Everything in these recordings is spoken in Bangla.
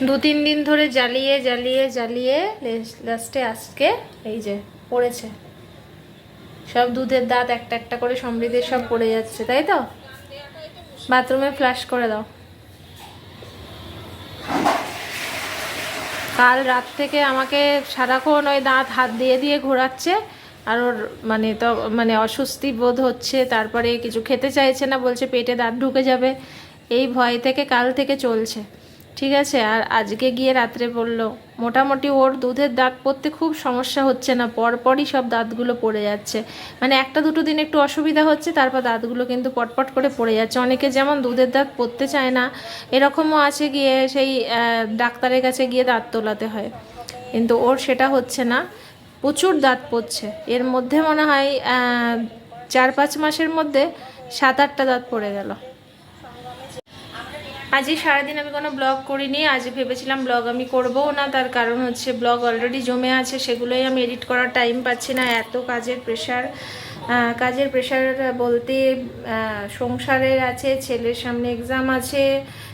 2-3 দিন ধরে জ্বালিয়ে জ্বালিয়ে জ্বালিয়ে লাস্টে আজকে এই যে পড়েছে সব। দুধের দাঁত একটা একটা করে সমৃদ্ধির সব পড়ে যাচ্ছে, তাই তো? বাথরুমে ফ্লাশ করে দাও। কাল রাত থেকে আমাকে সারাক্ষণ ওই দাঁত হাত দিয়ে দিয়ে ঘোরাচ্ছে, আর ওর মানে অস্বস্তি বোধ হচ্ছে, তারপরে কিছু খেতে চাইছে না, বলছে পেটে দাঁত ঢুকে যাবে। এই ভয় থেকে কাল থেকে চলছে, ঠিক আছে। আর আজকে গিয়ে রাত্রে বললো মোটামুটি ওর দুধের দাঁত পড়তে খুব সমস্যা হচ্ছে না, পরপরই সব দাঁতগুলো পড়ে যাচ্ছে। মানে 1-2 দিন একটু অসুবিধা হচ্ছে, তারপর দাঁতগুলো কিন্তু পটপট করে পড়ে যাচ্ছে। অনেকে যেমন দুধের দাঁত পড়তে চায় না, এরকমও আছে গিয়ে সেই ডাক্তারের কাছে গিয়ে দাঁত তোলাতে হয়, কিন্তু ওর সেটা হচ্ছে না, প্রচুর দাঁত পড়ছে। এর মধ্যে মনে হয় 4-5 মাসের মধ্যে 7-8টা দাঁত পড়ে গেল। আজই সারাদিন আমি কোনো ব্লগ করিনি। আজ ভেবেছিলাম ব্লগ আমি করবও না, তার কারণ হচ্ছে ব্লগ অলরেডি জমে আছে, সেগুলোই আমি এডিট করার টাইম পাচ্ছি না, এত কাজের প্রেশার। কাজের প্রেশার বলতে সংসারের আছে, ছেলের সামনে এক্সাম আছে,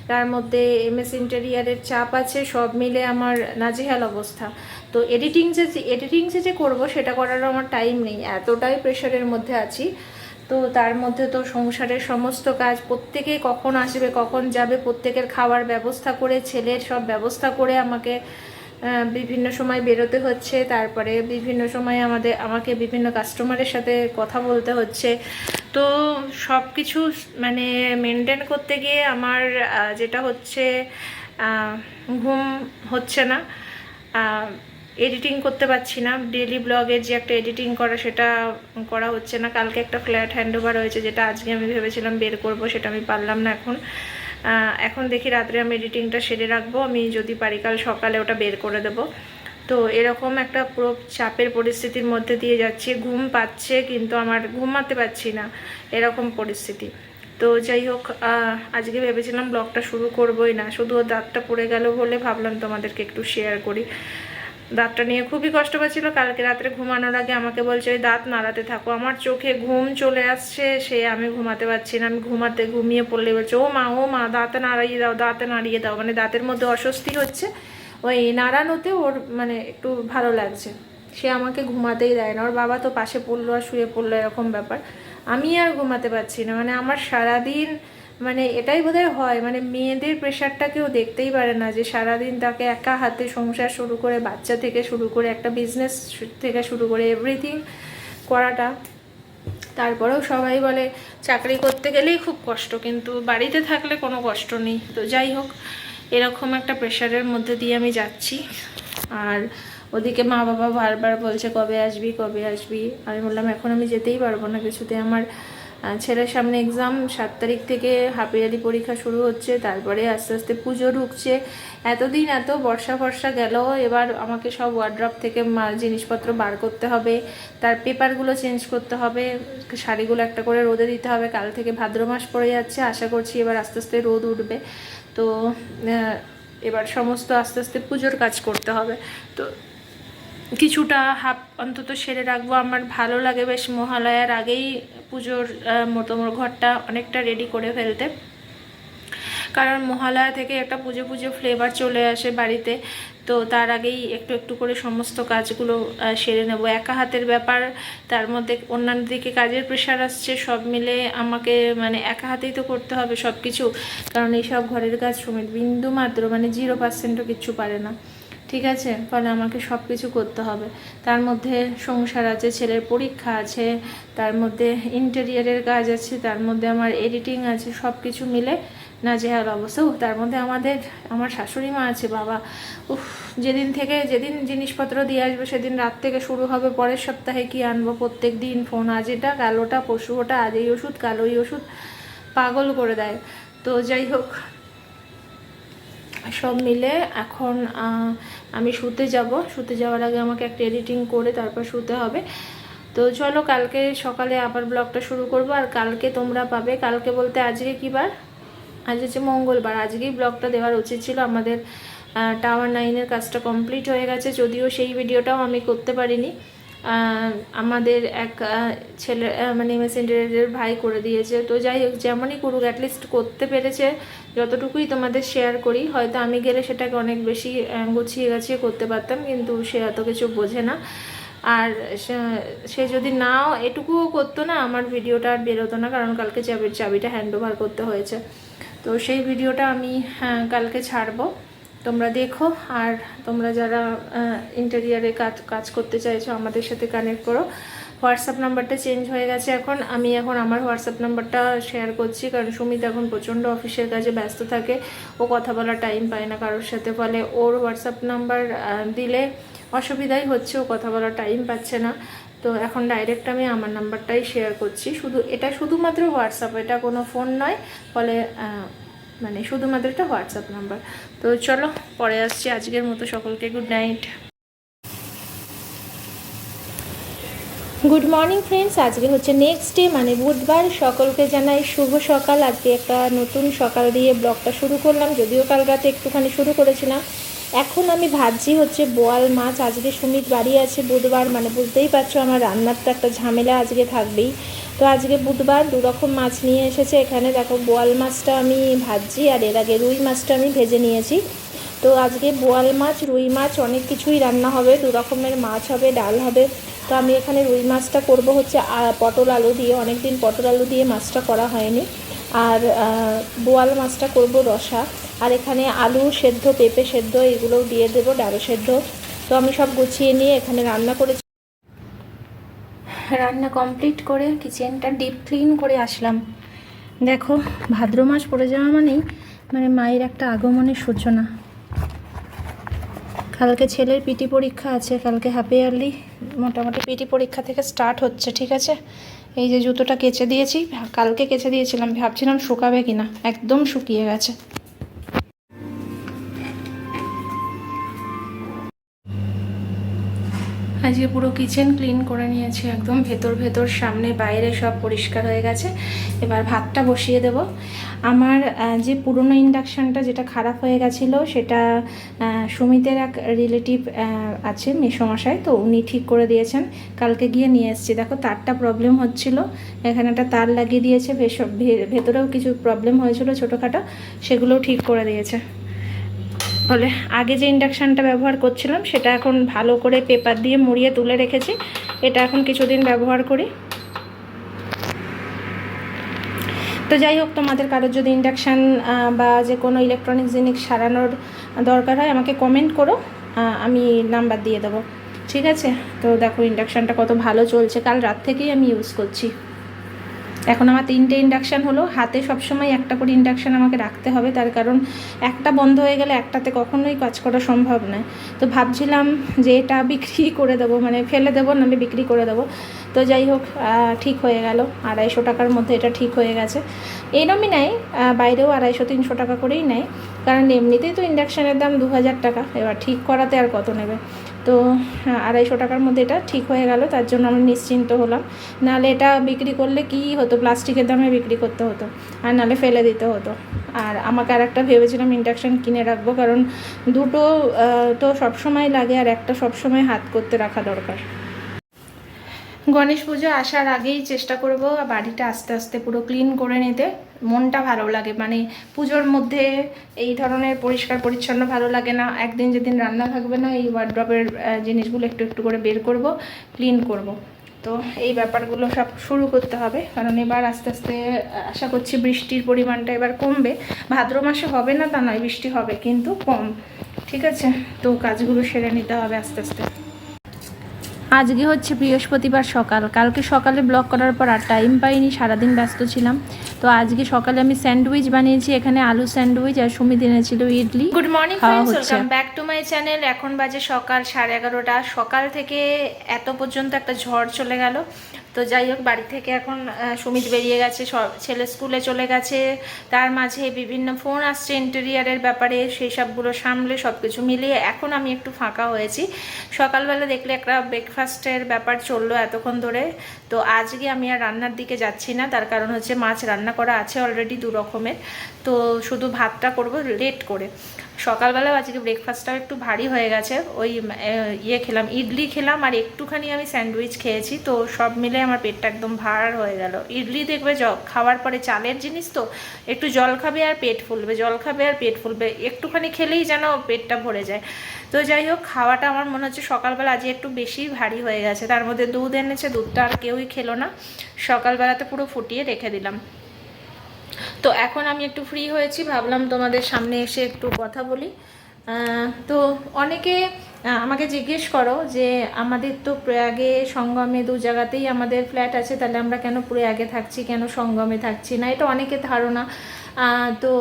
তার মধ্যে MS ইন্টেরিয়ারের চাপ আছে, সব মিলে আমার নাজেহাল অবস্থা। তো এডিটিং যে করবো সেটা করারও আমার টাইম নেই, এতটাই প্রেশারের মধ্যে আছি। তো তার মধ্যে তো সংসারের সমস্ত কাজ, প্রত্যেকে কখন আসবে কখন যাবে, প্রত্যেকের খাওয়ার ব্যবস্থা করে, ছেলের সব ব্যবস্থা করে আমাকে বিভিন্ন সময় বেরোতে হচ্ছে, তারপরে বিভিন্ন সময় আমাকে বিভিন্ন কাস্টমারের সাথে কথা বলতে হচ্ছে। তো সব কিছু মানে মেনটেন করতে গিয়ে আমার যেটা হচ্ছে ঘুম হচ্ছে না, এডিটিং করতে পারছি না। ডেলি ব্লগের যে একটা এডিটিং করা, সেটা করা হচ্ছে না। কালকে একটা ফ্ল্যাট হ্যান্ডওভার হয়েছে, যেটা আজকে আমি ভেবেছিলাম বের করব, সেটা আমি পারলাম না। এখন দেখি রাত্রে আমি এডিটিংটা সেরে রাখবো, আমি যদি পারি কাল সকালে ওটা বের করে দেব। তো এরকম একটা পুরো চাপের পরিস্থিতির মধ্যে দিয়ে যাচ্ছি। ঘুম পাচ্ছে কিন্তু আমার ঘুমাতে পারছি না, এরকম পরিস্থিতি। তো যাই হোক, আজকে ভেবেছিলাম ব্লগটা শুরু করবোই না, শুধু দাঁতটা পড়ে গেল বলে ভাবলাম তোমাদেরকে একটু শেয়ার করি। দাঁতটা নিয়ে খুবই কষ্ট পাচ্ছিল। কালকে রাত্রে ঘুমানোর আগে আমাকে বলছে ওই দাঁত নাড়াতে থাকো, আমার চোখে ঘুম চলে আসছে, আমি ঘুমাতে পারছি না। আমি ঘুমিয়ে পড়লে বলছে ও মা দাঁতে নাড়িয়ে দাও, দাঁতে নাড়িয়ে দাও, মানে দাঁতের মধ্যে অস্বস্তি হচ্ছে, ওই নাড়ানোতে ওর মানে একটু ভালো লাগছে। সে আমাকে ঘুমাতেই দেয় না, ওর বাবা তো পাশে পড়লো আর শুয়ে পড়লো, এরকম ব্যাপার। আমি আর ঘুমাতে পারছি না, মানে আমার সারাদিন মানে এটাই বোধহয় হয়, মানে মেয়েদের প্রেশারটা কেউ দেখতেই পারে না, যে সারাদিন তাকে একা হাতে সংসার শুরু করে, বাচ্চা থেকে শুরু করে, একটা বিজনেস থেকে শুরু করে এভরিথিং করাটা। তারপরেও সবাই বলে চাকরি করতে গেলেই খুব কষ্ট, কিন্তু বাড়িতে থাকলে কোনো কষ্ট নেই। তো যাই হোক, এরকম একটা প্রেশারের মধ্যে দিয়ে আমি যাচ্ছি। আর ওদিকে মা বাবা বারবার বলছে কবে আসবি কবে আসবি। আমি বললাম এখন আমি যেতেই পারবো না কিছুতে। আমার ছেলের সামনে এক্সাম, 7 তারিখ থেকে হাফ ইয়ারলি পরীক্ষা শুরু হচ্ছে, তারপরে আস্তে আস্তে পুজো ঢুকছে। এতদিন এত বর্ষা ফর্ষা গেল, এবার আমাকে সব ওয়ার্ড্রপ থেকে জিনিসপত্র বার করতে হবে, তার পেপারগুলো চেঞ্জ করতে হবে, শাড়িগুলো একটা করে রোদে দিতে হবে। কাল থেকে ভাদ্র মাস পড়ে যাচ্ছে, আশা করছি এবার আস্তে আস্তে রোদ উঠবে। তো এবার সমস্ত আস্তে আস্তে পুজোর কাজ করতে হবে। তো কিছুটা হাফ অন্তত সেরে রাখবো। আমার ভালো লাগে বেশ মহালয়ার আগেই পুজোর মতো ঘরটা অনেকটা রেডি করে ফেলতে, কারণ মহালয়া থেকে একটা পুজো পুজো ফ্লেভার চলে আসে বাড়িতে। তো তার আগেই একটু একটু করে সমস্ত কাজগুলো সেরে নেব। একা হাতের ব্যাপার, তার মধ্যে অন্যান্য দিকে কাজের প্রেশার আসছে, সব মিলে আমাকে মানে একা হাতেই তো করতে হবে সব কিছু, কারণ এইসব ঘরের কাজ সুমিত বিন্দু মাত্র মানে 0%ও কিচ্ছু পারে না, ঠিক আছে। ফলে আমাকে সব কিছু করতে হবে। তার মধ্যে সংসার আছে, ছেলের পরীক্ষা আছে, তার মধ্যে ইন্টেরিয়ারের কাজ আছে, তার মধ্যে আমার এডিটিং আছে, সব কিছু মিলে নাজেহাল অবস্থা। তার মধ্যে আমার শাশুড়ি মা আছে, বাবা যেদিন জিনিসপত্র দিয়ে আসবে সেদিন রাত থেকে শুরু হবে পরের সপ্তাহে কি আনবো। প্রত্যেক দিন ফোন, আজ এটা কাল ওটা, পশু ওটা, আজ এই ওষুধ কাল ওই ওষুধ, পাগল করে দেয়। তো যাই হোক, সব মিলে এখন আমি শুতে যাওয়ার আগে আমাকে একটা এডিটিং করে তারপর শুতে হবে। তো চলো কালকে সকালে আবার ব্লগটা শুরু করব। আর কালকে তোমরা পাবে, কালকে বলতে আজকে কী বার, আজ হচ্ছে মঙ্গলবার, আজকেই ব্লগটা দেওয়ার উচিত ছিল। আমাদের টাওয়ার 9-এর কাজটা কমপ্লিট হয়ে গেছে, যদিও সেই ভিডিওটাও আমি করতে পারিনি। আমাদের এক ছেলে মানে মেসেঞ্জারের ভাই করে দিয়েছে। তো যাই হোক, যেমনই করুক অ্যাটলিস্ট করতে পেরেছে, যতটুকুই তোমাদের শেয়ার করি। হয়তো আমি গেলে সেটাকে অনেক বেশি গুছিয়ে গাছিয়ে করতে পারতাম, কিন্তু সে এত কিছু বোঝে না। আর সে যদি নাও এটুকুও করতো না, আমার ভিডিওটা আর বেরোতো না, কারণ কালকে চাবিটা হ্যান্ড ওভার করতে হয়েছে। তো সেই ভিডিওটা আমি কালকে ছাড়বো, তোমরা দেখো। আর তোমরা যারা ইন্টেরিয়ারে কাজ করতে চাইছো আমাদের সাথে কানেক্ট করো। হোয়াটসঅ্যাপ নাম্বারটা চেঞ্জ হয়ে গেছে এখন। আমি এখন আমার হোয়াটসঅ্যাপ নাম্বারটা শেয়ার করছি, কারণ সুমিত এখন প্রচণ্ড অফিসের কাজে ব্যস্ত থাকে, ও কথা বলার টাইম পায় না কারোর সাথে। ফলে ওর হোয়াটসঅ্যাপ নাম্বার দিলে অসুবিধাই হচ্ছে, ও কথা বলার টাইম পাচ্ছে না। তো এখন ডাইরেক্ট আমি আমার নাম্বারটাই শেয়ার করছি। এটা শুধুমাত্র হোয়াটসঅ্যাপ, এটা কোনো ফোন নয়। ফলে মানে শুধুমাত্র একটা হোয়াটসঅ্যাপ নাম্বার। তো চলো পরে আসছি। আজকের মতো সকলকে good night. Good morning friends, আজকে হচ্ছে নেক্সট ডে মানে বুধবার। সকলকে জানাই শুভ সকাল। আজকে একটা নতুন সকাল দিয়ে ব্লগটা শুরু করলাম, যদিও কাল রাতে একটুখানি শুরু করেছিলাম। এখন আমি ভাবছি হচ্ছে বোয়াল মাছ। আজকে সুমিত বাড়ি আছে, বুধবার মানে বুঝতেই পারছো আমার রান্নার তো একটা ঝামেলা আজকে থাকবেই। তো আজকে বুধবার 2 রকম মাছ নিয়ে এসেছে এখানে। দেখো, বোয়াল মাছটা আমি ভাজছি, আর এর আগে রুই মাছটা আমি ভেজে নিয়েছি। তো আজকে বোয়াল মাছ, রুই মাছ অনেক কিছুই রান্না হবে, 2 রকমের মাছ হবে, ডাল হবে। তো আমি এখানে রুই মাছটা করব হচ্ছে পটল আলু দিয়ে। অনেক দিন পটল আলু দিয়ে মাছটা করা হয়নি। আর বোয়াল মাছটা করব রসা। আর এখানে আলু সেদ্ধ, পেঁপে সেদ্ধ এগুলোও দিয়ে দেবো, ডাল সেদ্ধ। তো আমি সব গুছিয়ে নিয়ে এখানে রান্না করেছি। রান্না কমপ্লিট করে কিচেনটা ডিপ ক্লিন করে আসলাম। দেখো, ভাদ্র মাস পড়ে যাওয়া মানে মায়ের একটা আগমনের সূচনা। কালকে ছেলের পিটি পরীক্ষা আছে, কালকে হাফ ইয়ারলি মোটামুটি পিটি পরীক্ষা থেকে স্টার্ট হচ্ছে। ঠিক আছে, এই যে জুতোটা কেচে দিয়েছি, কালকে কেচে দিয়েছিলাম, ভাবছিলাম শুকাবে কিনা, একদম শুকিয়ে গেছে। আজকে পুরো কিচেন ক্লিন করে নিয়েছি, একদম ভেতর সামনে বাইরে সব পরিষ্কার হয়ে গেছে। এবার ভাতটা বসিয়ে দেব। আমার যে পুরনো ইন্ডাকশানটা যেটা খারাপ হয়ে গেছিলো, সেটা সুমিতের এক রিলেটিভ আছে মেসোমশাই, তো উনি ঠিক করে দিয়েছেন। কালকে গিয়ে নিয়ে এসেছি। দেখো, তারটা প্রবলেম হচ্ছিল, এখানে একটা তার লাগিয়ে দিয়েছে। ভেতরেও কিছু প্রবলেম হয়েছিল ছোটোখাটো, সেগুলোও ঠিক করে দিয়েছে। ফলে আগে যে ইন্ডাকশানটা ব্যবহার করছিলাম সেটা এখন ভালো করে পেপার দিয়ে মুড়িয়ে তুলে রেখেছি। এটা এখন কিছুদিন ব্যবহার করি। তো যাই হোক, তোমাদের কারোর যদি ইন্ডাকশান বা যে কোনো ইলেকট্রনিক জিনিস সারানোর দরকার হয় আমাকে কমেন্ট করো, আমি নাম্বার দিয়ে দেবো। ঠিক আছে, তো দেখো ইন্ডাকশানটা কত ভালো চলছে, কাল রাত থেকেই আমি ইউজ করছি। এখন আমার 3টে ইন্ডাকশান হলো। হাতে সবসময় একটা করে ইন্ডাকশান আমাকে রাখতে হবে, তার কারণ একটা বন্ধ হয়ে গেলে একটাতে কখনোই কাজ করা সম্ভব নয়। তো ভাবছিলাম যে এটা বিক্রি করে দেবো, মানে ফেলে দেবো, নাহলে বিক্রি করে দেবো। তো যাই হোক, ঠিক হয়ে গেল। 250 টাকার মধ্যে এটা ঠিক হয়ে গেছে। এরমই নেয়, বাইরেও 250-300 টাকা করেই নেয়, কারণ এমনিতেই তো ইন্ডাকশানের দাম 2000 টাকা, এবার ঠিক করাতে আর কত নেবে। তো 250 টাকার মধ্যে এটা ঠিক হয়ে গেল, তার জন্য আমি নিশ্চিন্ত হলাম। নাহলে এটা বিক্রি করলে কী হতো, প্লাস্টিকের দামে বিক্রি করতে হতো, আর নাহলে ফেলে দিতে হতো। আর আমাকে আর একটা ভেবেছিলাম ইন্ডাকশান কিনে রাখবো, কারণ দুটো তো সবসময় লাগে, আর একটা সবসময় হাত করতে রাখা দরকার। গণেশ পুজো আসার আগেই চেষ্টা করব বাড়িটা আস্তে আস্তে পুরো ক্লিন করে নিতে। মনটা ভালো লাগে, মানে পুজোর মধ্যে এই ধরনের পরিষ্কার পরিচ্ছন্ন ভালো লাগে না। একদিন যেদিন রান্না থাকবে না, এই ওয়ার্ড্রপের জিনিসগুলো একটু একটু করে বের করব, ক্লিন করব। তো এই ব্যাপারগুলো সব শুরু করতে হবে, কারণ এবার আস্তে আস্তে আশা করছি বৃষ্টির পরিমাণটা এবার কমবে। ভাদ্র মাসে হবে না তা নয়, বৃষ্টি হবে কিন্তু কম। ঠিক আছে, তো কাজগুলো সেরে নিতে হবে আস্তে আস্তে। আজকে হচ্ছে বৃহস্পতিবার সকাল। কালকে সকালে ব্লগ করার পর আর টাইম পাইনি, সারাদিন ব্যস্ত ছিলাম। তো আজকে সকালে আমি স্যান্ডউইচ বানিয়েছি, এখানে আলু স্যান্ডউইচ, আর সুমিত এনেছিল idli. Good morning friends, welcome back to my channel. এখন বাজে সকাল 11:30। সকাল থেকে এত পর্যন্ত একটা ঝড় চলে গেল। তো যাই হোক, বাড়ি থেকে এখন সুমিত বেরিয়ে গেছে, ছেলে স্কুলে চলে গেছে। তার মাঝে বিভিন্ন ফোন আসছে ইন্টেরিয়ারের ব্যাপারে, সেই সবগুলো সামলে সব কিছু মিলিয়ে এখন আমি একটু ফাঁকা হয়েছি। সকালবেলা দেখলে একটা ব্রেকফাস্টের ব্যাপার চললো এতক্ষণ ধরে। তো আজকে আমি আর রান্নার দিকে যাচ্ছি না, তার কারণ হচ্ছে মাছ রান্না করা আছে অলরেডি 2 রকমের। তো শুধু ভাতটা করব লেট করে। সকালবেলাও আজকে ব্রেকফাস্টটাও একটু ভারী হয়ে গেছে, ওই খেলাম, ইডলি খেলাম আর একটুখানি আমি স্যান্ডউইচ খেয়েছি, তো সব মিলে আমার পেটটা একদম ভার হয়ে গেল। ইডলি দেখবে খাওয়ার পরে চালের জিনিস তো একটু জল খাবে আর পেট ফুলবে, জল খাবে আর পেট ফুলবে, একটুখানি খেলেই যেন পেটটা ভরে যায়। তো যাই হোক, খাওয়াটা আমার মনে হচ্ছে সকালবেলা আজকে একটু বেশি ভারী হয়ে গেছে। তার মধ্যে দুধ এনেছে, দুধটা আর কেউই খেলো না, সকালবেলাতে পুরো ফুটিয়ে রেখে দিলাম। তো এখন আমি একটু ফ্রি হয়েছি, ভাবলাম তোমাদের সামনে এসে একটু কথা বলি। তো অনেকে আমাকে জিজ্ঞেস করো যে আমাদের তো প্রয়াগে সঙ্গমে দু জায়গাতেই আমাদের ফ্ল্যাট আছে, তাহলে আমরা কেন প্রয়াগে থাকছি, কেন সঙ্গমে থাকছি না, এটা অনেকের ধারণা। তো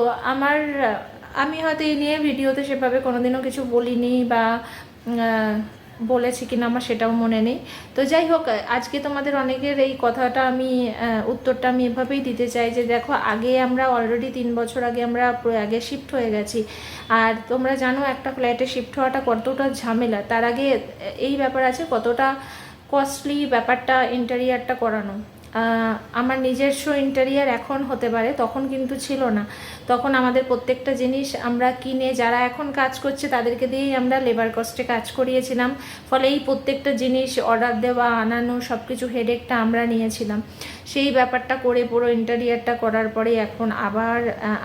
আমি হয়তো এই নিয়ে ভিডিওতে সেভাবে কোনোদিনও কিছু বলিনি বা বলেছি কিনা আমার সেটাও মনে নেই। তো যাই হোক, আজকে তোমাদের অনেকের এই কথাটা আমি উত্তরটা আমি এভাবেই দিতে চাই যে দেখো, আগে আমরা অলরেডি 3 বছর আগে আমরা প্রয়াগে শিফট হয়ে গেছি, আর তোমরা জানো একটা ফ্ল্যাটে শিফট হওয়াটা কতটা ঝামেলা। তার আগে এই ব্যাপার আছে কতটা কস্টলি ব্যাপারটা ইন্টেরিয়ারটা করানো। আমার নিজস্ব ইন্টেরিয়ার এখন হতে পারে, তখন কিন্তু ছিল না। তখন আমাদের প্রত্যেকটা জিনিস আমরা কিনে, যারা এখন কাজ করছে তাদেরকে দিয়েই আমরা লেবার কস্টে কাজ করিয়েছিলাম, ফলে এই প্রত্যেকটা জিনিস অর্ডার দেওয়া, আনানো, সব কিছু হেডেকটা আমরা নিয়েছিলাম। সেই ব্যাপারটা করে পুরো ইন্টেরিয়ারটা করার পরে এখন আবার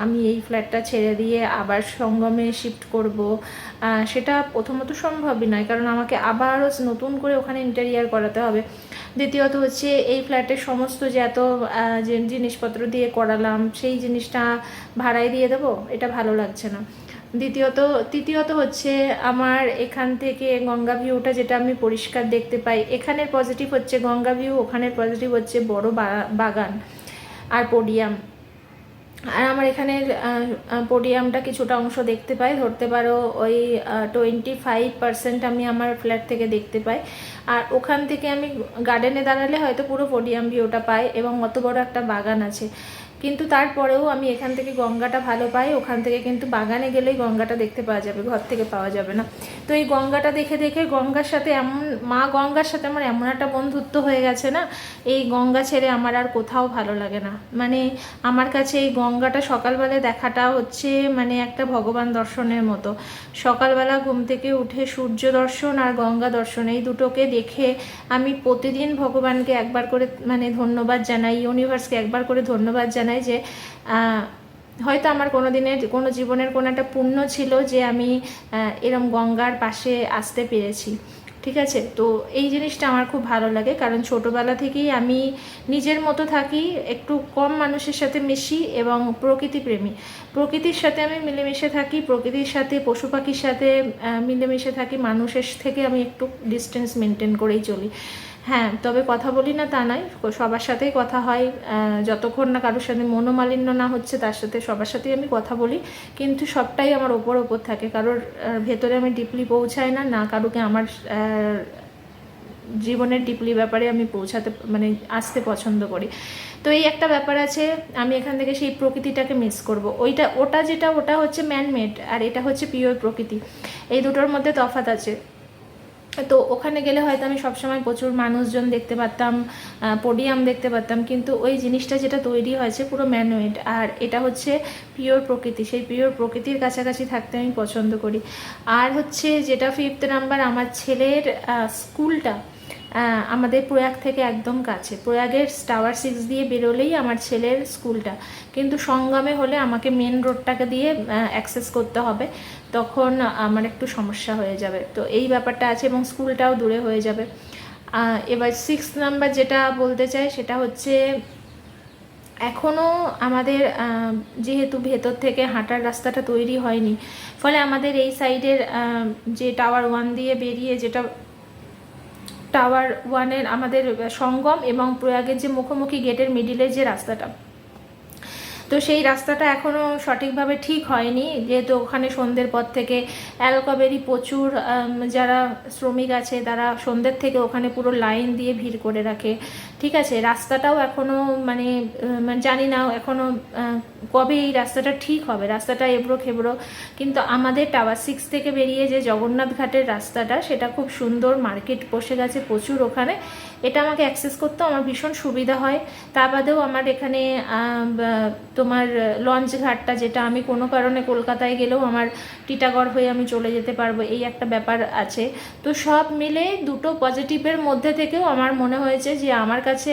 আমি এই ফ্ল্যাটটা ছেড়ে দিয়ে আবার সঙ্গমে শিফট করব, সেটা প্রথমত সম্ভবই নয়, কারণ আমাকে আবারও নতুন করে ওখানে ইন্টেরিয়ার করাতে হবে। দ্বিতীয়ত হচ্ছে এই ফ্ল্যাটের সমস্ত যে এত যে জিনিসপত্র দিয়ে করালাম, সেই জিনিসটা ভাড়ায় দিয়ে দেবো, এটা ভালো লাগছে না। তৃতীয়ত হচ্ছে আমার এখান থেকে গঙ্গা ভিউটা যেটা আমি পরিষ্কার দেখতে পাই, এখানের পজিটিভ হচ্ছে গঙ্গা ভিউ, ওখানের পজিটিভ হচ্ছে বড় বাগান আর পোডিয়াম। আর আমার এখানের পোডিয়ামটা কিছুটা অংশ দেখতে পাই, ধরতে পারো ওই 25% আমি আমার ফ্ল্যাট থেকে দেখতে পাই। আর ওখান থেকে আমি গার্ডেনে দাঁড়ালে হয়তো পুরো পোডিয়াম ভিউটা পাই, এবং অত বড় একটা বাগান আছে। কিন্তু তারপরেও আমি এখান থেকে গঙ্গাটা ভালো পাই, ওখান থেকে কিন্তু বাগানে গেলেই গঙ্গাটা দেখতে পাওয়া যাবে, ঘর থেকে পাওয়া যাবে না। তো এই গঙ্গাটা দেখে দেখে গঙ্গার সাথে মা গঙ্গার সাথে আমার এমন একটা বন্ধুত্ব হয়ে গেছে না, এই গঙ্গা ছেড়ে আমার আর কোথাও ভালো লাগে না। মানে আমার কাছে এই গঙ্গাটা সকালবেলা দেখাটা হচ্ছে মানে একটা ভগবান দর্শনের মতো। সকালবেলা ঘুম থেকে উঠে সূর্য দর্শন আর গঙ্গা দর্শন, এই দুটোকে দেখে আমি প্রতিদিন ভগবানকে একবার করে মানে ধন্যবাদ জানাই, ইউনিভার্সকে একবার করে ধন্যবাদ জানাই যে হয়তো আমার কোনো জীবনের কোনো একটা পুণ্য ছিল যে আমি এরম গঙ্গার পাশে আসতে পেরেছি। ঠিক আছে, তো এই জিনিসটা আমার খুব ভালো লাগে, কারণ ছোটোবেলা থেকেই আমি নিজের মতো থাকি, একটু কম মানুষের সাথে মিশি এবং প্রকৃতিপ্রেমী, প্রকৃতির সাথে আমি মিলেমিশে থাকি, প্রকৃতির সাথে পশু পাখির সাথে মিলেমিশে থাকি, মানুষের থেকে আমি একটু ডিস্টেন্স মেনটেন করেই চলি। হ্যাঁ, তবে কথা বলি না তা নয়, সবার সাথেই কথা হয়, যতক্ষণ না কারোর সাথে মনোমালিন্য না হচ্ছে তার সাথে সবার সাথেই আমি কথা বলি, কিন্তু সবটাই আমার ওপর থাকে, কারোর ভেতরে আমি ডিপলি পৌঁছাই না, না কারোকে আমার জীবনের ডিপলি ব্যাপারে আমি পৌঁছাতে মানে আসতে পছন্দ করি। তো এই একটা ব্যাপার আছে, আমি এখান থেকে সেই প্রকৃতিটাকে মিস করব। ওটা হচ্ছে ম্যানমেড, আর এটা হচ্ছে পিওর প্রকৃতি, এই দুটোর মধ্যে তফাৎ আছে। তো ওখানে গেলে হয়তো আমি সবসময় প্রচুর মানুষজন দেখতে পারতাম, পোডিয়াম দেখতে পারতাম, কিন্তু ওই জিনিসটা যেটা তৈরি হয়েছে পুরো ম্যানমেড, আর এটা হচ্ছে পিওর প্রকৃতি, সেই পিওর প্রকৃতির কাছাকাছি থাকতে আমি পছন্দ করি। আর হচ্ছে যেটা 5th নাম্বার, আমার ছেলের স্কুলটা আমাদের প্রয়াগ থেকে একদম কাছে, প্রয়াগের টাওয়ার 6 দিয়ে বেরোলেই আমার ছেলের স্কুলটা, কিন্তু সঙ্গমে হলে আমাকে মেন রোডটাকে দিয়ে অ্যাক্সেস করতে হবে, তখন আমার একটু সমস্যা হয়ে যাবে। তো এই ব্যাপারটা আছে, এবং স্কুলটাও দূরে হয়ে যাবে। এবার 6th নাম্বার যেটা বলতে চাই সেটা হচ্ছে এখনও আমাদের যেহেতু ভেতর থেকে হাঁটার রাস্তাটা তৈরি হয়নি, ফলে আমাদের এই সাইডের যে টাওয়ার 1 দিয়ে বেরিয়ে, যেটা টাওয়ার 1-এর আমাদের সঙ্গম এবং প্রয়াগের যে মুখোমুখি গেটের মিডিলের যে রাস্তাটা, তো সেই রাস্তাটা এখনও সঠিকভাবে ঠিক হয়নি, যেহেতু ওখানে সন্ধ্যের পর থেকে অ্যালকোবেরি প্রচুর যারা শ্রমিক আছে তারা সন্ধ্যের থেকে ওখানে পুরো লাইন দিয়ে ভিড় করে রাখে। ঠিক আছে, রাস্তাটাও এখনও মানে জানি না এখনও কবে এই রাস্তাটা ঠিক হবে, রাস্তাটা এবড়ো খেবড়ো, কিন্তু আমাদের টাওয়ার 6 থেকে বেরিয়ে যে জগন্নাথ ঘাটের রাস্তাটা সেটা খুব সুন্দর, মার্কেট বসে গেছে প্রচুর ওখানে, এটা আমাকে অ্যাক্সেস করতে আমার ভীষণ সুবিধা হয়। তা বাদেও আমার এখানে তোমার লঞ্চ ঘাটটা, যেটা আমি কোনো কারণে কলকাতায় গেলেও আমার টিটাগড় হয়ে আমি চলে যেতে পারবো, এই একটা ব্যাপার আছে। তো সব মিলে দুটো পজিটিভের মধ্যে থেকেও আমার মনে হয়েছে যে আমার কাছে,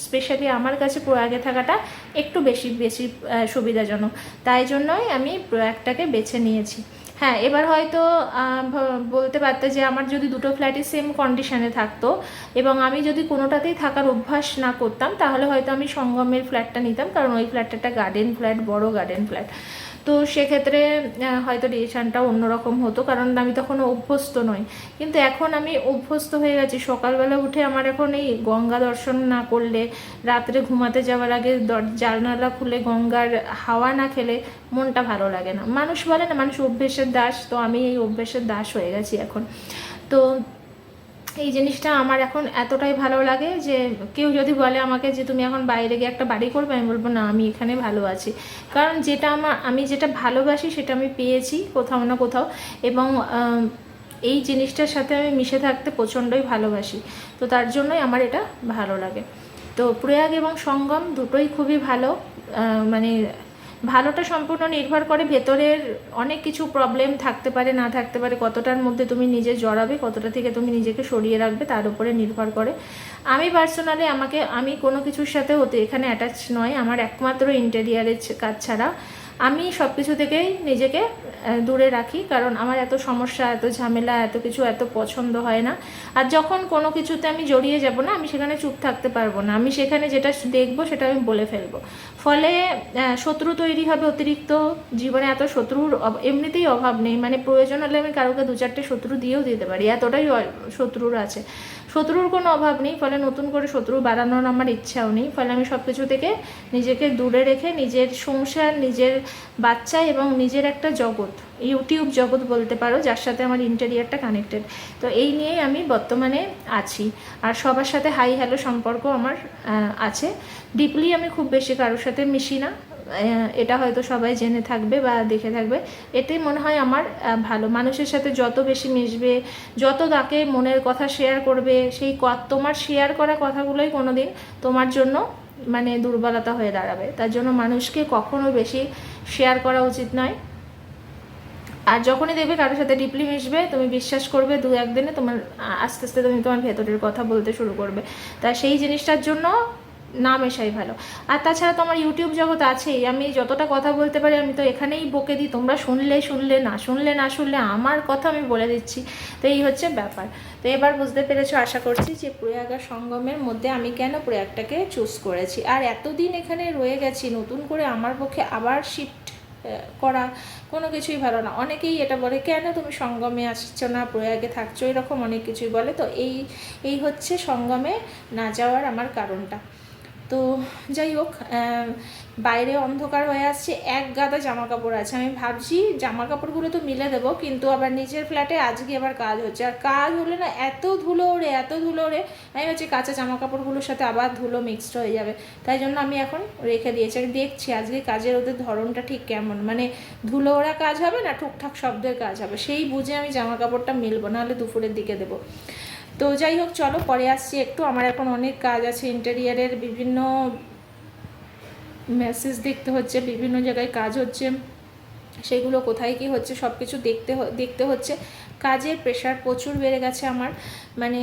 স্পেশালি আমার কাছে প্রয়াগে থাকাটা একটু বেশি বেশি সুবিধাজনক, তাই জন্যই আমি প্রয়াগটাকে বেছে নিয়েছি। হ্যাঁ, এবার হয়তো বলতে পারতে যে আমার যদি দুটো ফ্ল্যাটই সেম কন্ডিশনে থাকতো এবং আমি যদি কোনোটাতেই থাকার অভ্যাস না করতাম, তাহলে হয়তো আমি সঙ্গমের ফ্ল্যাটটা নিতাম, কারণ ওই ফ্ল্যাটটা একটা গার্ডেন ফ্ল্যাট, বড় গার্ডেন ফ্ল্যাট। তো সেক্ষেত্রে হয়তো ডিসিশানটা অন্যরকম হতো, কারণ আমি তখন অভ্যস্ত নই। কিন্তু এখন আমি অভ্যস্ত হয়ে গেছি। সকালবেলা উঠে আমার এখন এই গঙ্গা দর্শন না করলে, রাত্রে ঘুমাতে যাওয়ার আগে জানলা খুলে গঙ্গার হাওয়া না খেলে মনটা ভালো লাগে না। মানুষ বলে না, মানুষ অভ্যেসের দাস, তো আমি এই অভ্যেসের দাস হয়ে গেছি এখন। তো এই জিনিসটা আমার এখন এতটাই ভালো লাগে যে কেউ যদি বলে আমাকে যে তুমি এখন বাইরে গিয়ে একটা বাড়ি করবে, আমি বলবো না, আমি এখানে ভালো আছি। কারণ যেটা আমি যেটা ভালোবাসি সেটা আমি পেয়েছি কোথাও না কোথাও, এবং এই জিনিসটার সাথে আমি মিশে থাকতে প্রচণ্ডই ভালোবাসি। তো তার জন্যই আমার এটা ভালো লাগে। তো প্রয়াগ এবং সঙ্গম দুটোই খুবই ভালো। মানে ভালোটা সম্পূর্ণ নির্ভর করে ভেতরের অনেক কিছু প্রবলেম থাকতে পারে, না থাকতে পারে, কতটার মধ্যে তুমি নিজে জড়াবে, কতটা থেকে তুমি নিজেকে সরিয়ে রাখবে, তার উপরে নির্ভর করে। আমি পার্সোনালি আমি কোনো কিছুর সাথে এখানে অ্যাটাচ নয়। আমার একমাত্র ইন্টেরিয়ারের কাজ ছাড়া আমি সব কিছু থেকেই নিজেকে দূরে রাখি, কারণ আমার এত সমস্যা, এত ঝামেলা, এত কিছু এত পছন্দ হয় না। আর যখন কোনো কিছুতে আমি জড়িয়ে যাব না, আমি সেখানে চুপ থাকতে পারবো না। আমি সেখানে যেটা দেখবো সেটা আমি বলে ফেলবো, ফলে শত্রু তৈরি হবে অতিরিক্ত। জীবনে এত শত্রুর এমনিতেই অভাব নেই, মানে প্রয়োজন হলে আমি কারোকে 2-4টে শত্রু দিয়েও দিতে পারি, এতটাই শত্রুর আছে। শত্রুর কোনো অভাব নেই, ফলে নতুন করে শত্রু বাড়ানোর আমার ইচ্ছাও নেই। ফলে আমি সব কিছু থেকে নিজেকে দূরে রেখে নিজের সংসার, নিজের বাচ্চা এবং নিজের একটা জগৎ, ইউটিউব জগৎ বলতে পারো, যার সাথে আমার ইন্টেরিয়ারটা কানেক্টেড, তো এই নিয়েই আমি বর্তমানে আছি। আর সবার সাথে হাই হ্যালো সম্পর্ক আমার আছে। ডিপলি আমি খুব বেশি কারোর সাথে মিশি না, এটা হয়তো সবাই জেনে থাকবে বা দেখে থাকবে। এটাই মনে হয় আমার ভালো। মানুষের সাথে যত বেশি মিশবে, যত তাকে মনের কথা শেয়ার করবে, সেই তোমার শেয়ার করা কথাগুলোই কোনো দিন তোমার জন্য মানে দুর্বলতা হয়ে দাঁড়াবে। তার জন্য মানুষকে কখনো বেশি শেয়ার করা উচিত নয়। আর যখনই দেখবে কারোর সাথে ডিপলি মিশবে, তুমি বিশ্বাস করবে 2-1 দিনে তোমার আস্তে আস্তে তুমি তোমার ভেতরের কথা বলতে শুরু করবে। তা সেই জিনিসটার জন্য না মেশাই ভালো। আর তাছাড়া তো আমার ইউটিউব জগৎ আছেই, আমি যতটা কথা বলতে পারি আমি তো এখানেই বকে দিই, তোমরা শুনলে শুনলে, না শুনলে না শুনলে, আমার কথা আমি বলে দিচ্ছি। তো এই হচ্ছে ব্যাপার। তো এবার বুঝতে পেরেছো আশা করছি যে প্রয়াগ আর সঙ্গমের মধ্যে আমি কেন প্রয়াগটাকে চুজ করেছি। আর এতদিন এখানে রয়ে গেছি, নতুন করে আমার পক্ষে আবার শিফট করা কোনো কিছুই ভালো না। অনেকেই এটা বলে কেন তুমি সঙ্গমে আসছো না, প্রয়াগে থাকছো, এরকম অনেক কিছুই বলে। তো এই হচ্ছে সঙ্গমে না যাওয়ার আমার কারণটা। তো যাই হোক, বাইরে অন্ধকার হয়ে আসছে, এক গাদা জামা কাপড় আছে। আমি ভাবছি জামা কাপড়গুলো তো মিলে দেবো, কিন্তু আবার নিজের ফ্ল্যাটে আজকে আবার কাজ হচ্ছে, আর কাজ হলে না এত ধুলো ওড়ে, এত ধুলো ওড়ে, আমি ভাবছি কাঁচা জামা কাপড়গুলোর সাথে আবার ধুলো মিক্সড হয়ে যাবে। তাই জন্য আমি এখন রেখে দিয়েছি। আমি দেখছি আজকে কাজের ওদের ধরনটা ঠিক কেমন, মানে ধুলো ওড়া কাজ হবে না ঠুকঠাক শব্দের কাজ হবে, সেই বুঝে আমি জামা কাপড়টা মিলবো, নাহলে দুপুরের দিকে দেবো। তো যাই হোক, চলো পরে আসছি একটু। আমার এখন অনেক কাজ আছে, ইন্টেরিয়ারের বিভিন্ন মেসেজ দেখতে হচ্ছে, বিভিন্ন জায়গায় কাজ হচ্ছে, সেগুলো কোথায় কী হচ্ছে সব কিছু দেখতে হচ্ছে। কাজের প্রেশার প্রচুর বেড়ে গেছে আমার, মানে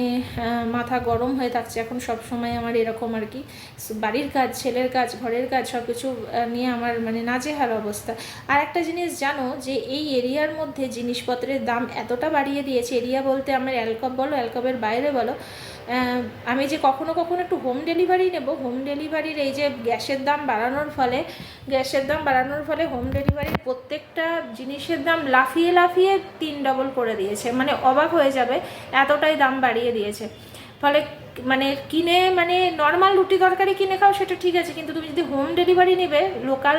মাথা গরম হয়ে থাকছে এখন সব সময় আমার, এরকম আর কি। বাড়ির কাজ, ছেলের কাজ, ঘরের কাজ, সব কিছু নিয়ে আমার মানে নাজেহাল অবস্থা। আর একটা জিনিস জানো, যে এই এরিয়ার মধ্যে জিনিসপত্রের দাম এতটা বাড়িয়ে দিয়েছে, এরিয়া বলতে আমার অ্যালকব বলো, অ্যালকবের বাইরে বলো, আমি যে কখনো কখনো একটু হোম ডেলিভারি নেব, হোম ডেলিভারির এই যে গ্যাসের দাম বাড়ানোর ফলে হোম ডেলিভারির প্রত্যেকটা জিনিসের দাম লাফিয়ে লাফিয়ে 3 ডবল করে দিয়েছে। মানে অবাক হয়ে যাবে, এতটাই দাম বাড়িয়ে দিয়েছে। ফলে মানে কিনে, মানে নর্মাল রুটি তরকারি কিনে খাও সেটা ঠিক আছে, কিন্তু তুমি যদি হোম ডেলিভারি নেবে লোকাল,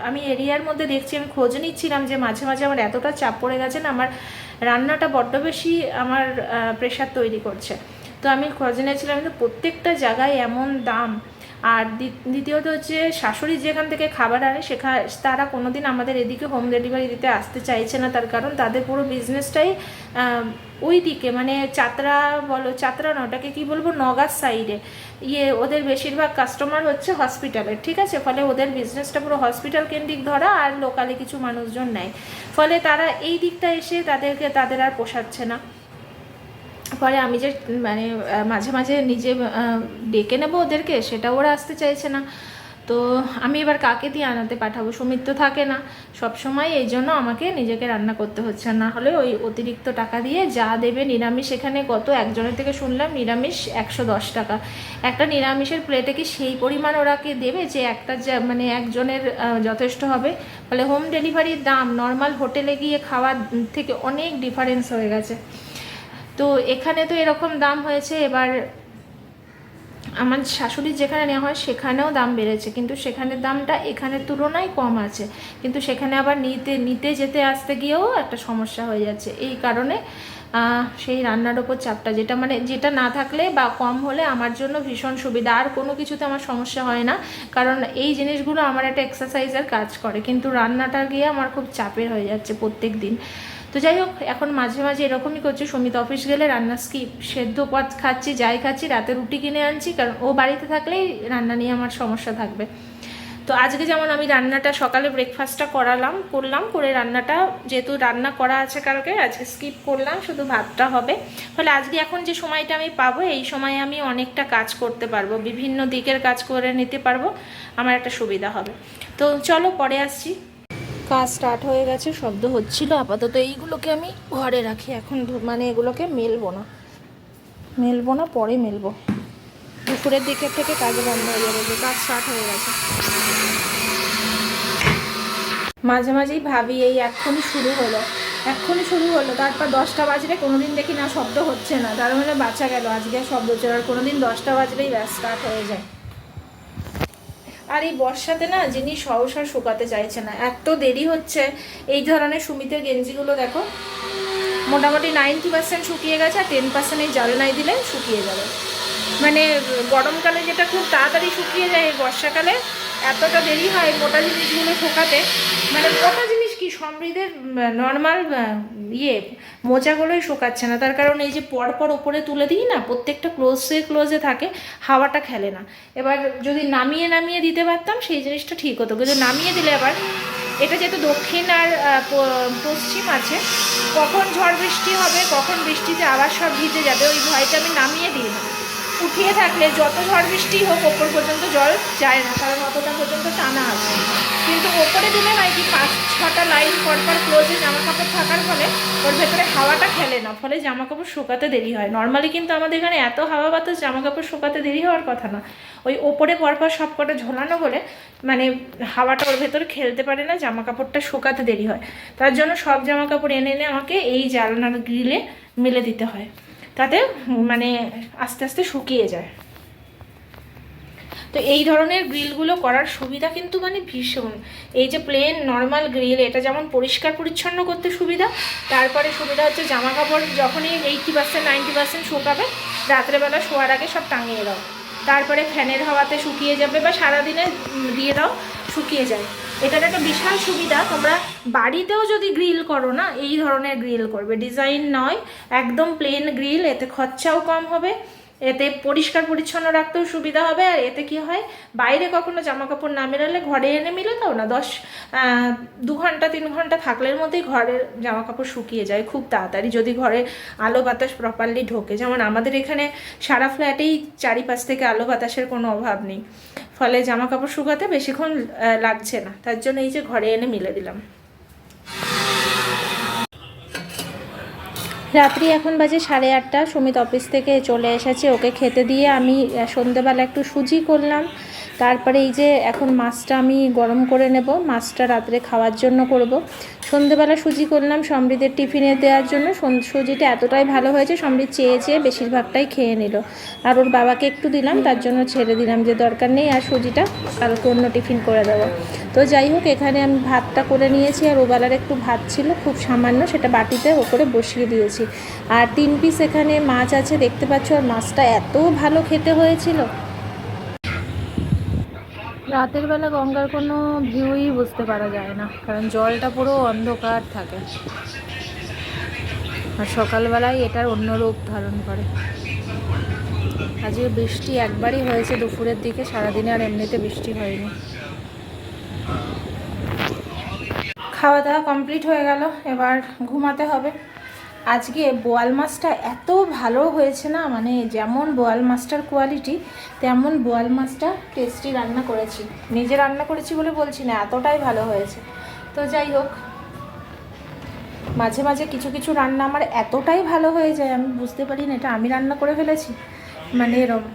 আমি এরিয়ার মধ্যে দেখছি, আমি খোঁজ নিচ্ছিলাম যে মাঝে মাঝে আমার এতটা চাপ পড়ে গেছে না, আমার রান্নাটা বড্ড বেশি আমার প্রেশার তৈরি করছে। তো আমি খোঁজ নিয়েছিলাম, কিন্তু প্রত্যেকটা জায়গায় এমন দাম। আর দ্বিতীয়ত হচ্ছে শাশুড়ি যেখান থেকে খাবার আনে তারা কোনোদিন আমাদের এদিকে হোম ডেলিভারি দিতে আসতে চাইছে না, তার কারণ তাদের পুরো বিজনেসটাই ওই দিকে, মানে চাতরা বলো, চাতরা না, ওটাকে কী বলবো, নগার সাইডে। ওদের বেশিরভাগ কাস্টমার হচ্ছে হসপিটালের, ঠিক আছে, ফলে ওদের বিজনেসটা পুরো হসপিটাল কেন্দ্রিক ধরা, আর লোকালে কিছু মানুষজন নেয়, ফলে তারা এই দিকটা এসে তাদের আর পোষাচ্ছে না। ফলে আমি যে মানে মাঝে মাঝে নিজে ডেকে নেবো ওদেরকে, সেটা ওরা আসতে চাইছে না। তো আমি এবার কাকে দিয়ে আনাতে পাঠাবো, সুমিত তো থাকে না সব সময়, এই জন্য আমাকে নিজেকে রান্না করতে হচ্ছে, না হলে ওই অতিরিক্ত টাকা দিয়ে যা দেবে নিরামিষ, এখানে কত একজনের থেকে শুনলাম নিরামিষ 110 টাকা, একটা নিরামিষের প্লেটে কি সেই পরিমাণ ওরাকে দেবে যে একটা মানে একজনের যথেষ্ট হবে? ফলে হোম ডেলিভারির দাম নর্মাল হোটেলে গিয়ে খাওয়ার থেকে অনেক ডিফারেন্স হয়ে গেছে। তো এখানে তো এরকম দাম হয়েছে, এবার আমার শাশুড়ির যেখানে নেওয়া হয় সেখানেও দাম বেড়েছে, কিন্তু সেখানের দামটা এখানের তুলনায় কম আছে, কিন্তু সেখানে আবার নিতে যেতে আসতে গিয়েও একটা সমস্যা হয়ে যাচ্ছে। এই কারণে সেই রান্নার ওপর চাপটা, যেটা না থাকলে বা কম হলে আমার জন্য ভীষণ সুবিধা, আর কোনো কিছুতে আমার সমস্যা হয় না, কারণ এই জিনিসগুলো আমার একটা এক্সারসাইজের কাজ করে, কিন্তু রান্নাটা গিয়ে আমার খুব চাপের হয়ে যাচ্ছে প্রত্যেক দিন। তো যাই হোক, এখন মাঝে মাঝে এরকমই করছে, সুমিত অফিস গেলে রান্না স্কিপ, সেদ্ধ পদ খাচ্ছি, যাই খাচ্ছি, রাতে রুটি কিনে আনছি, কারণ ও বাড়িতে থাকলেই রান্না নিয়ে আমার সমস্যা থাকবে। তো আজকে যেমন আমি রান্নাটা সকালে ব্রেকফাস্টটা করলাম করে রান্নাটা যেহেতু রান্না করা আছে কালকে, আজকে স্কিপ করলাম, শুধু ভাতটা হবে। ফলে আজকে এখন যে সময়টা আমি পাবো, এই সময়ে আমি অনেকটা কাজ করতে পারবো, বিভিন্ন দিকের কাজ করে নিতে পারবো, আমার একটা সুবিধা হবে। তো চলো পরে আসছি। কাজ স্টার্ট হয়ে গেছে, শব্দ হচ্ছিল, আপাতত এইগুলোকে আমি ঘরে রাখি, এখন মানে এগুলোকে মেলবো না, পরে মেলবো, দুপুরের দিকের থেকে কাজ বন্ধ হয়ে যাবে, যে কাজ স্টার্ট হয়ে গেছে। মাঝে মাঝেই ভাবি এই এক্ষুনি শুরু হলো, তারপর 10টা বাজলে কোনোদিন দেখি না শব্দ হচ্ছে না, তার মানে বাঁচা গেল, আজকে শব্দ চলার কোনোদিন 10টা বাজলেই ব্যাস স্টার্ট হয়ে যায়। আর এই বর্ষাতে না জিনিস সহসা শুকাতে চাইছে না, এত দেরি হচ্ছে। এই ধরনের সুমিতের গেঞ্জিগুলো দেখো, মোটামুটি 90% শুকিয়ে গেছে, আর 10% এই জ্বালানায় দিলে শুকিয়ে যাবে। মানে গরমকালে যেটা খুব তাড়াতাড়ি শুকিয়ে যায়, এই বর্ষাকালে এতটা দেরি হয় মোটা জিনিসগুলো শুকাতে। মানে মোটা জিনিস কি, সমৃদ্ধের নর্মাল মোজাগুলোই শুকাচ্ছে না, তার কারণ এই যে পরপর ওপরে তুলে দিই না, প্রত্যেকটা ক্লোজে থাকে, হাওয়াটা খেলে না। এবার যদি নামিয়ে দিতে পারতাম সেই জিনিসটা ঠিক হতো, কিন্তু নামিয়ে দিলে আবার এটা যেহেতু দক্ষিণ আর পশ্চিম আছে, কখন ঝড় বৃষ্টি হবে, কখন বৃষ্টিতে আবার সব ভিজে যাবে, ওই ভয়টা আমি নামিয়ে দিই না। উঠিয়ে থাকলে যত ঝড় বৃষ্টি হোক ওপর পর্যন্ত জল যায় না, কারণ অতটা পর্যন্ত টানা আছে। কিন্তু ওপরে দিলে হয় কি, 5-6টা লাইন পরপর ক্লোজে জামা কাপড় থাকার ফলে ওর ভেতরে হাওয়াটা খেলে না, ফলে জামা কাপড় শুকাতে দেরি হয়। নর্মালি কিন্তু আমাদের এখানে এত হাওয়া বাতাস, জামা কাপড় শুকাতে দেরি হওয়ার কথা না, ওই ওপরে পরপর সব কটা ঝোলানো বলে মানে হাওয়াটা ওর ভেতরে খেলতে পারে না, জামা কাপড়টা শুকাতে দেরি হয়। তার জন্য সব জামা কাপড় এনে আমাকে এই জানলার গ্রিলে মেলে দিতে হয়, তাতে মানে আস্তে আস্তে শুকিয়ে যায়। তো এই ধরনের গ্রিলগুলো করার সুবিধা কিন্তু মানে ভীষণ। এই যে প্লেন নর্মাল গ্রিল, এটা যেমন পরিষ্কার পরিচ্ছন্ন করতে সুবিধা, তারপরে সুবিধা হচ্ছে জামা কাপড় যখনই 80-90% শুকাবে, রাত্রেবেলা শোয়ার আগে সব টাঙিয়ে দাও, তারপরে ফ্যানের হাওয়াতে শুকিয়ে যাবে, বা সারাদিনে দিয়ে দাও, শুকিয়ে যায়। এটার একটা বিশাল সুবিধা। তোমরা বাড়িতেও যদি গ্রিল করো না, এই ধরনের গ্রিল করবে, ডিজাইন নয়, একদম প্লেন গ্রিল, এতে খরচাও কম হবে, এতে পরিষ্কার পরিচ্ছন্ন রাখতেও সুবিধা হবে। আর এতে কি হয়, বাইরে কখনো জামা কাপড় না মেলালে ঘরে এনে মিলে দাও না, 2 ঘন্টা 3 ঘন্টা থাকলের মধ্যেই ঘরের জামা কাপড় শুকিয়ে যায় খুব তাড়াতাড়ি, যদি ঘরে আলো বাতাস প্রপারলি ঢোকে। যেমন আমাদের এখানে সারা ফ্ল্যাটেই চারিপাশ থেকে আলো বাতাসের কোনো অভাব নেই, ফলে জামা কাপড় শুকাতে বেশিক্ষণ লাগছে না, তার জন্য এই যে ঘরে এনে মিলে দিলাম। রাত্রি এখন বাজে 8:30, সুমিত অফিস থেকে চলে এসেছে, ওকে খেতে দিয়ে আমি সন্ধ্যেবেলা একটু সুজি করলাম। তারপরে এই যে এখন মাছটা আমি গরম করে নেব, মাছটা রাত্রে খাওয়ার জন্য করব। সন্ধ্যেবেলা সুজি করলাম সমৃদ্ধের টিফিনে দেওয়ার জন্য। সুজিটা এতটাই ভালো হয়েছে, সমৃদ্ধ চেয়ে বেশিরভাগটাই খেয়ে নিল, আর ওর বাবাকে একটু দিলাম, তার জন্য ছেড়ে দিলাম যে দরকার নেই, আর সুজিটা কালকে অন্য টিফিন করে দেবো। তো যাই হোক, এখানে আমি ভাতটা করে নিয়েছি, আর ওবেলার একটু ভাত ছিল খুব সামান্য, সেটা বাটিতে ওপরে বসিয়ে দিয়েছি। আর 3 পিস এখানে মাছ আছে দেখতে পাচ্ছ, আর মাছটা এত ভালো খেতে হয়েছিল। রাতের বেলা গঙ্গার কোনো ভিউই বুঝতে পারা যায় না, কারণ জলটা পুরো অন্ধকার থাকে, আর সকালবেলায় এটার অন্য রূপ ধারণ করে। আজকে বৃষ্টি একবারই হয়েছে দুপুরের দিকে, সারাদিনে আর এমনিতে বৃষ্টি হয়নি। খাওয়া দাওয়া কমপ্লিট হয়ে গেল, এবার ঘুমাতে হবে। আজকে বোয়াল মাছটা এত ভালো হয়েছে না, মানে যেমন বোয়াল মাছটার কোয়ালিটি তেমন বোয়াল মাছটা টেস্টি রান্না করেছি। নিজে রান্না করেছি বলে বলছি না, এতটাই ভালো হয়েছে। তো যাই হোক, মাঝে মাঝে কিছু কিছু রান্না আমার এতটাই ভালো হয়ে যায় আমি বুঝতে পারি না এটা আমি রান্না করে ফেলেছি, মানে এরকম।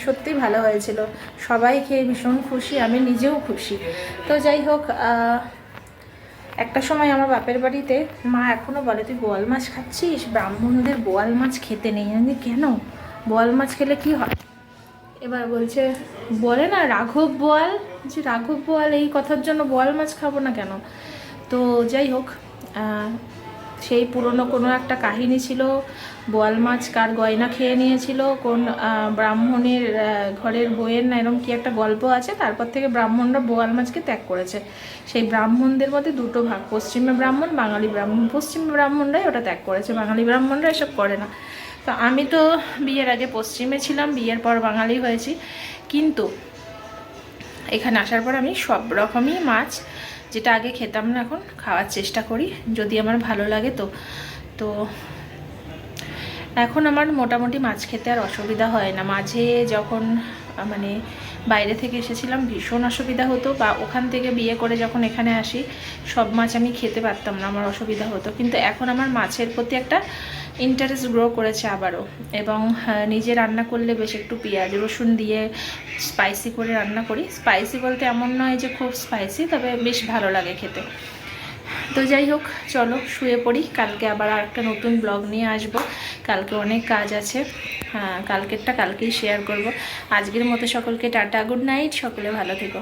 সত্যিই ভালো হয়েছিল, সবাই খেয়ে ভীষণ খুশি, আমি নিজেও খুশি। তো যাই হোক, একটা সময় আমার বাপের বাড়িতে মা এখনও বলে, তুই বোয়াল মাছ খাচ্ছিস, ব্রাহ্মণদের বোয়াল মাছ খেতে নেই। আমি কেন, বোয়াল মাছ খেলে কি হয়? এবার বলছে, বলে না রাঘব বোয়াল, যে রাঘব বোয়াল এই কথার জন্য বোয়াল মাছ খাবো না কেন? তো যাই হোক, সেই পুরনো কোনো একটা কাহিনী ছিল, বোয়াল মাছ কার গয়না খেয়ে নিয়েছিল, কোন ব্রাহ্মণের ঘরের বইয়ের না এরকম কি একটা গল্প আছে। তারপর থেকে ব্রাহ্মণরা বোয়াল মাছকে ত্যাগ করেছে। সেই ব্রাহ্মণদের মধ্যে দুটো ভাগ, পশ্চিমে ব্রাহ্মণ, বাঙালি ব্রাহ্মণ। পশ্চিম ব্রাহ্মণরাই ওটা ত্যাগ করেছে, বাঙালি ব্রাহ্মণরা এসব করে না। তো আমি তো বিয়ের আগে পশ্চিমে ছিলাম, বিয়ের পর বাঙালি হয়েছি, কিন্তু এখানে আসার পর আমি সব রকমই মাছ, যেটা আগে খেতাম না এখন খাওয়ার চেষ্টা করি, যদি আমার ভালো লাগে। তো এখন আমার মোটামুটি মাছ খেতে আর অসুবিধা হয় না। মাঝে যখন মানে বাইরে থেকে এসেছিলাম ভীষণ অসুবিধা হতো, বা ওখান থেকে বিয়ে করে যখন এখানে আসি সব মাছ আমি খেতে পারতাম না, আমার অসুবিধা হতো। কিন্তু এখন আমার মাছের প্রতি একটা ইন্টারেস্ট গ্রো করেছে আবারও, এবং নিজে রান্না করলে বেশ একটু পেঁয়াজ রসুন দিয়ে স্পাইসি করে রান্না করি। স্পাইসি বলতে এমন নয় যে খুব স্পাইসি, তবে বেশ ভালো লাগে খেতে। তো যাই হোক, চলো শুয়ে পড়ি, কালকে আবার আর একটা নতুন ব্লগ নিয়ে আসবো। কালকে অনেক কাজ আছে, কালকেরটা কালকেই শেয়ার করব। আজকের মতো সকলকে টাটা, গুড নাইট, সকলে ভালো থেকো।